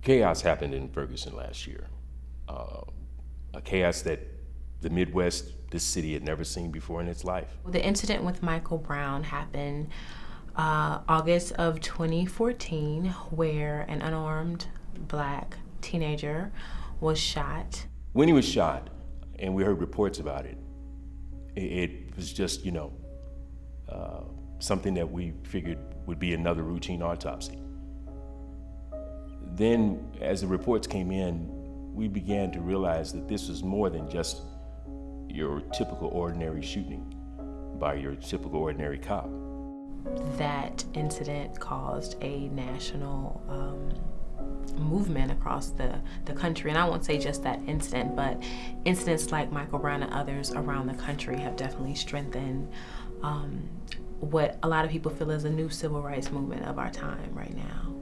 Chaos happened in Ferguson last year. A chaos that the Midwest, this city, had never seen before in its life. The incident with Michael Brown happened August of 2014, where an unarmed Black teenager was shot. When he was shot, and we heard reports about it, it was just, something that we figured would be another routine autopsy. Then, as the reports came in, we began to realize that this was more than just your typical ordinary shooting by your typical ordinary cop. That incident caused a national movement across the country. And I won't say just that incident, but incidents like Michael Brown and others around the country have definitely strengthened what a lot of people feel is a new civil rights movement of our time right now.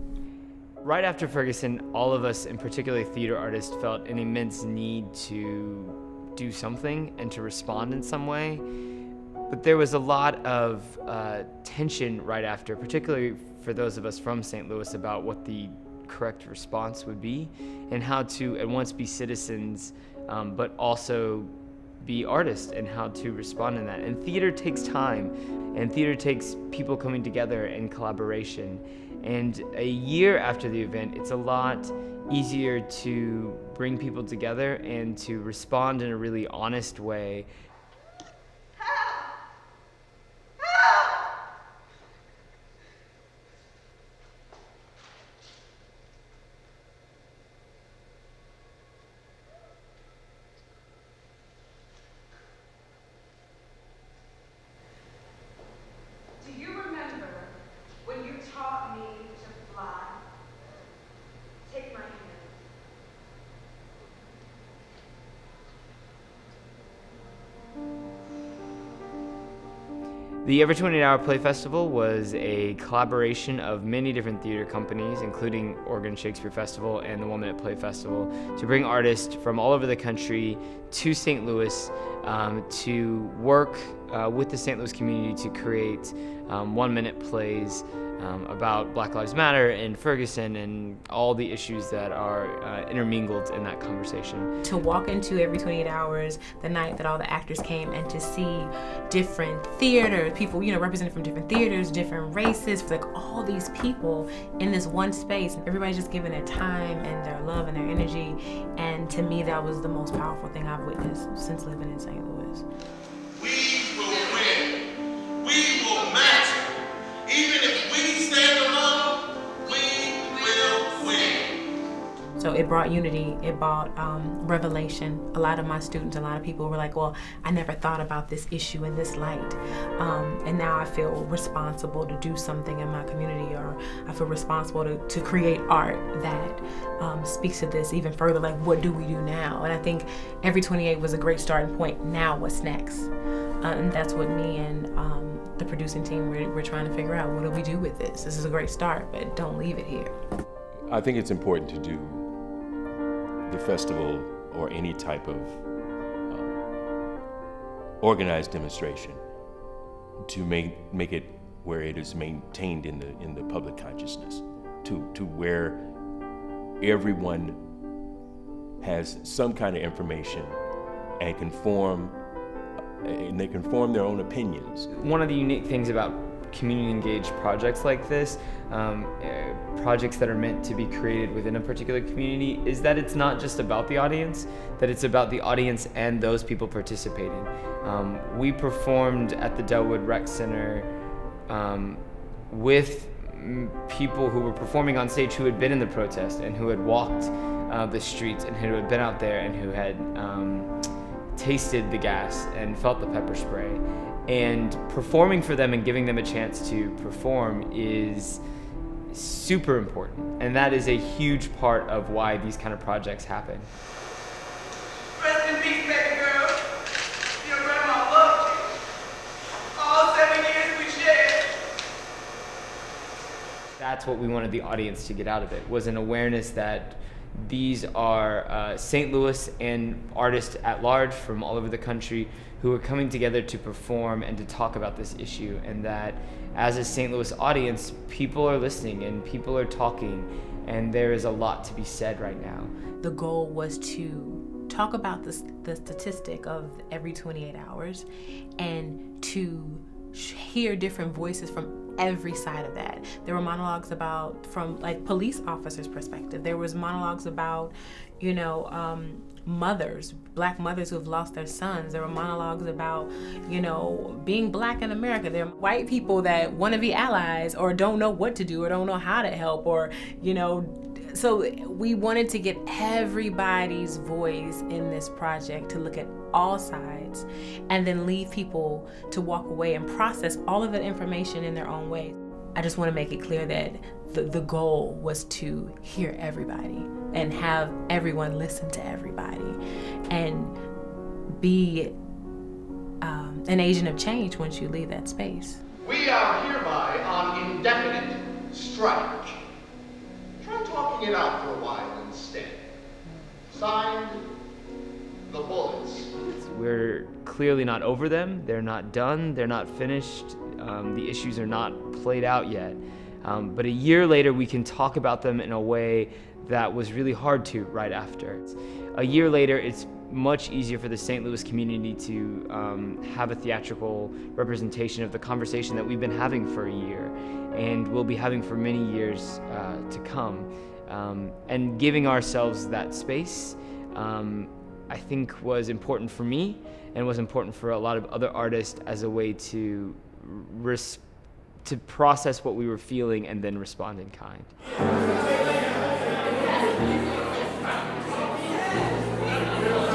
Right after Ferguson, all of us, and particularly theater artists, felt an immense need to do something and to respond in some way. But there was a lot of tension right after, particularly for those of us from St. Louis, about what the correct response would be and how to at once be citizens, but also be artists and how to respond in that. And theater takes time, and theater takes people coming together and collaboration. And a year after the event, it's a lot easier to bring people together and to respond in a really honest way. Do you remember when you taught me to fly? Take my hand. The Every 28 Hour Play Festival was a collaboration of many different theater companies, including Oregon Shakespeare Festival and the 1 Minute Play Festival, to bring artists from all over the country to St. Louis to work with the St. Louis community to create 1 minute plays about Black Lives Matter and Ferguson and all the issues that are intermingled in that conversation. To walk into Every 28 Hours, the night that all the actors came, and to see different theater people, represented from different theaters, different races, like all these people in this one space, and everybody's just giving their time and their love and their energy. And to me, that was the most powerful thing I've witnessed since living in St. Louis. We will win. We will matter. Even if we stand alone, we will win. So it brought unity, it brought revelation. A lot of my students, a lot of people were like, well, I never thought about this issue in this light. And now I feel responsible to do something in my community, or I feel responsible to create art that speaks to this even further, like what do we do now? And I think Every 28 was a great starting point. Now what's next? And that's what me and the producing team, we're trying to figure out, what do we do with this? This is a great start, but don't leave it here. I think it's important to do the festival or any type of organized demonstration to make it where it is maintained in the public consciousness, to where everyone has some kind of information and they can form their own opinions. One of the unique things about community engaged projects like this, projects that are meant to be created within a particular community, is that it's not just about the audience, that it's about the audience and those people participating. We performed at the Delwood Rec Center with people who were performing on stage who had been in the protest and who had walked the streets and who had been out there and who had tasted the gas and felt the pepper spray. And performing for them and giving them a chance to perform is super important. And that is a huge part of why these kind of projects happen. Rest in peace, baby girl. Your grandma loved you. All 7 years we shared. That's what we wanted the audience to get out of it, was an awareness that these are St. Louis and artists at large from all over the country who are coming together to perform and to talk about this issue, and that as a St. Louis audience, people are listening and people are talking, and there is a lot to be said right now. The goal was to talk about the statistic of every 28 hours and to hear different voices from every side of that. There were monologues about, from like police officers' perspective. There was monologues about, mothers, black mothers who have lost their sons. There were monologues about, being black in America. There are white people that want to be allies or don't know what to do or don't know how to help or, so we wanted to get everybody's voice in this project to look at all sides and then leave people to walk away and process all of that information in their own way. I just want to make it clear that the goal was to hear everybody and have everyone listen to everybody and be an agent of change once you leave that space. We are hereby on indefinite strike. Try talking it out for a while instead. Signed, the Bullets. We're clearly not over them. They're not done. They're not finished. The issues are not played out yet. But a year later, we can talk about them in a way that was really hard to right after. A year later, it's much easier for the St. Louis community to have a theatrical representation of the conversation that we've been having for a year and will be having for many years to come. And giving ourselves that space, I think was important for me and was important for a lot of other artists as a way to process what we were feeling and then respond in kind.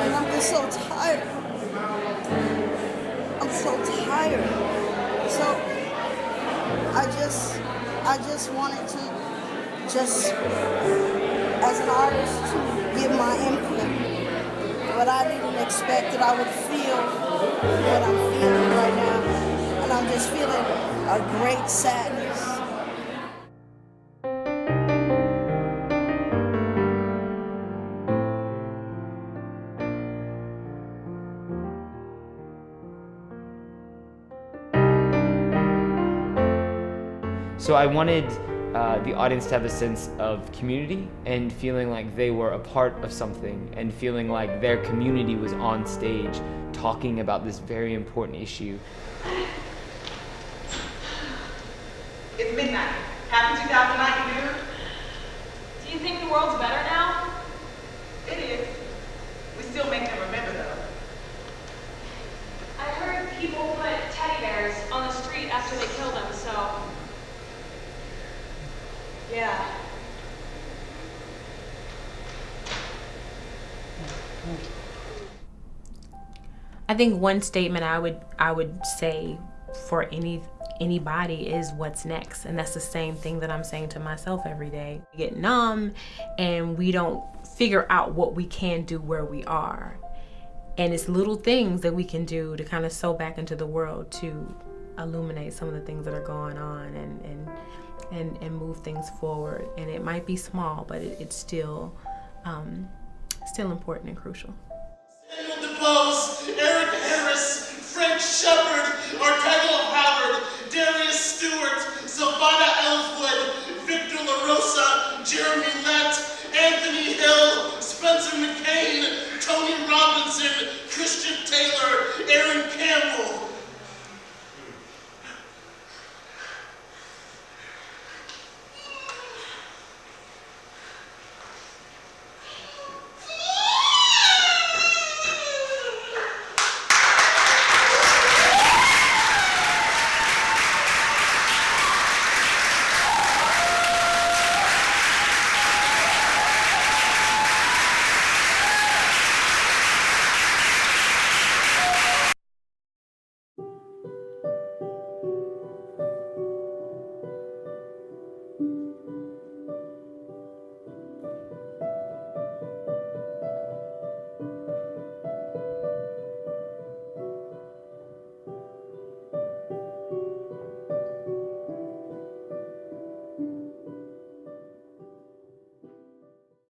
I'm just so tired. I'm so tired. So I just wanted to as an artist to give my input. But I didn't expect that I would feel what I'm feeling right now. And I'm just feeling a great sadness. So I wanted the audience to have a sense of community and feeling like they were a part of something and feeling like their community was on stage talking about this very important issue. It's midnight. Happy 2009, dude. Do you think the world's better now? It is. We still make them remember, though. I heard people put teddy bears on the street after they killed them, so... yeah. I think one statement I would say for anybody is what's next, and that's the same thing that I'm saying to myself every day. We get numb and we don't figure out what we can do where we are, and it's little things that we can do to kind of sew back into the world to illuminate some of the things that are going on and move things forward. And it might be small, but it's still important and crucial. Samuel DuBose, Eric Harris, Frank Shepard, Ortega Howard, Darius Stewart, Savannah Ellswood, Victor LaRosa, Jeremy Lett, Anthony Hill, Spencer McCain, Tony Robinson, Christian Taylor, Aaron Campbell,